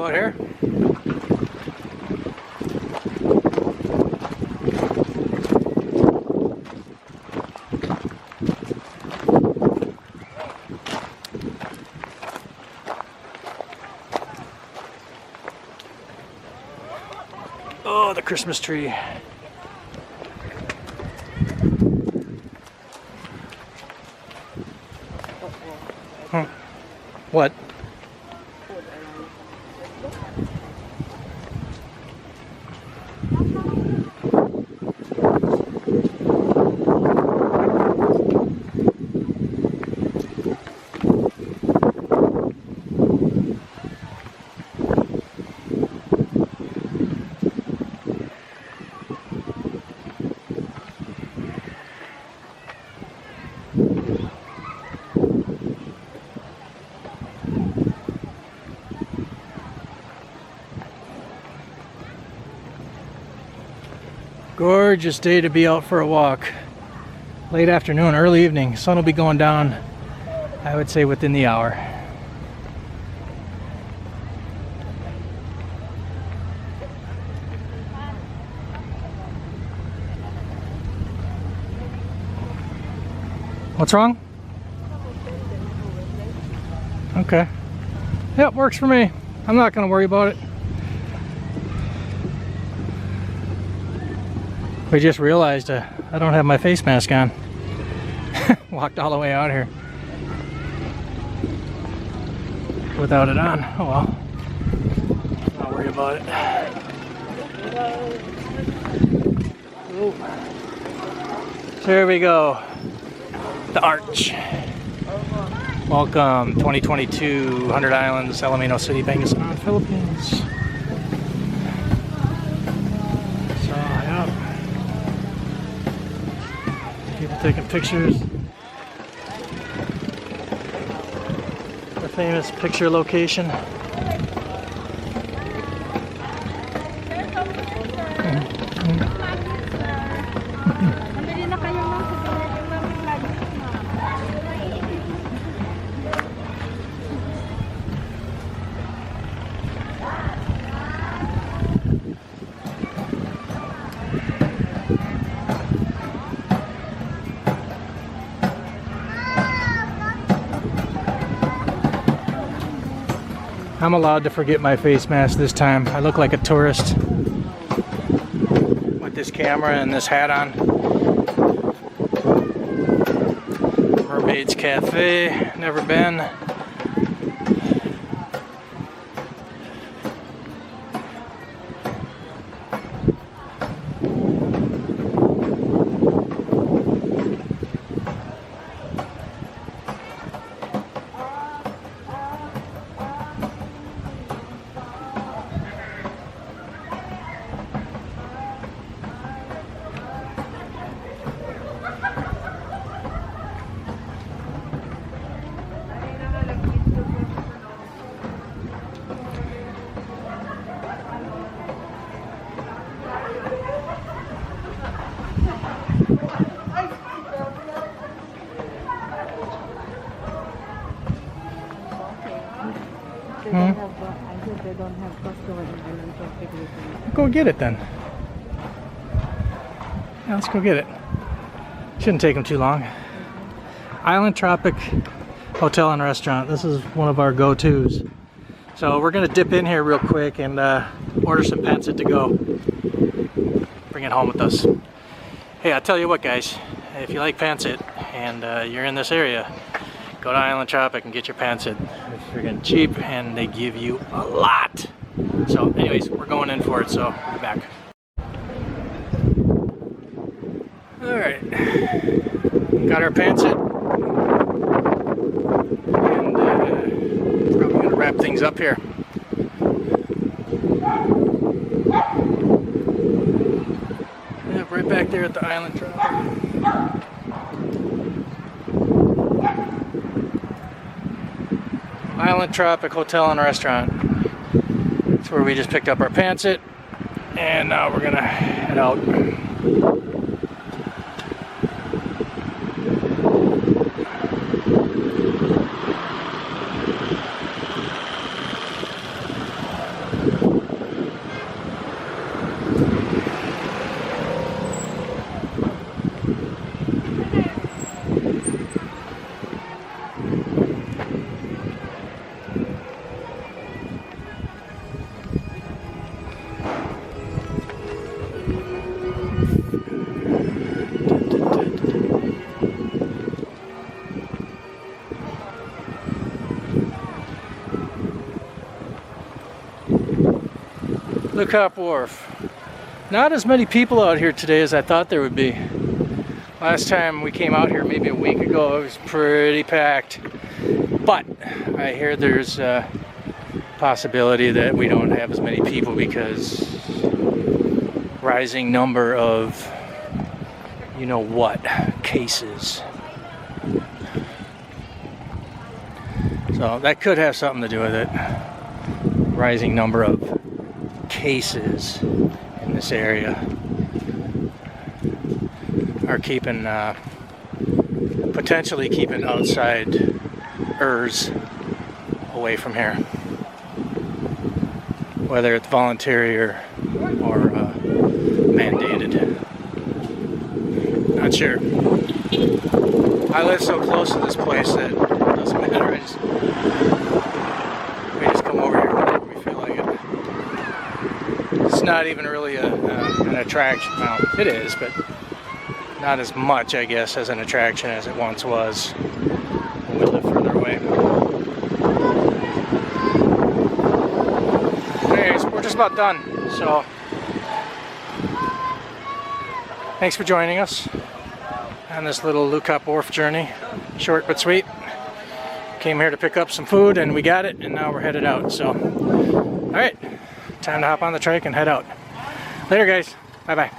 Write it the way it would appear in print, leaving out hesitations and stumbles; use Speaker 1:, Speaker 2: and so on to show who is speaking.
Speaker 1: out here. Oh, the Christmas tree. Huh. What? Gorgeous day to be out for a walk. Late afternoon, early evening. Sun will be going down, I would say, within the hour. What's wrong? Okay. Yep, works for me. I'm not going to worry about it. We just realized I don't have my face mask on. Walked all the way out here without it on. Oh well. Not worry about it. Oh. So here we go. The arch. Welcome 2022 100 Islands, Alaminos City, Pangasinan, Philippines. So yeah. People taking pictures. The famous picture location. I'm allowed to forget my face mask this time. I look like a tourist with this camera and this hat on. Mermaid's Cafe, never been.
Speaker 2: They don't have Costco and Island Tropic.
Speaker 1: Go get it then. Yeah, let's go get it. Shouldn't take them too long. Island Tropic Hotel and Restaurant. This is one of our go-tos. So we're gonna dip in here real quick and order some pancit to go. Bring it home with us. Hey, I'll tell you what, guys. If you like pancit and you're in this area, go to Island Tropic and get your pancit. It's freaking cheap and they give you a lot. So anyways, we're going in for it, so we'll be back. Alright, got our pancit. And probably gonna wrap things up here. Yep, right back there at the Island Tropic. Island Tropic Hotel and Restaurant. That's where we just picked up our pancit, and now we're gonna head out. Lucap Wharf. Not as many people out here today as I thought there would be. Last time we came out here, maybe a week ago, it was pretty packed. But I hear there's a possibility that we don't have as many people because rising number of, you know what, cases. So that could have something to do with it. Rising number of cases in this area are keeping, potentially keeping outsiders away from here. Whether it's voluntary or mandated. Not sure. I live so close to this place that it doesn't matter. We just come over here whenever we feel like it. It's not even really an attraction. Well, it is, but not as much, I guess, as an attraction as it once was when we lived further away. Anyways, we're just about done, so thanks for joining us on this little Lucap Wharf journey. Short but sweet. Came here to pick up some food and we got it, and now we're headed out. So, alright, time to hop on the trike and head out. Later, guys. Bye-bye.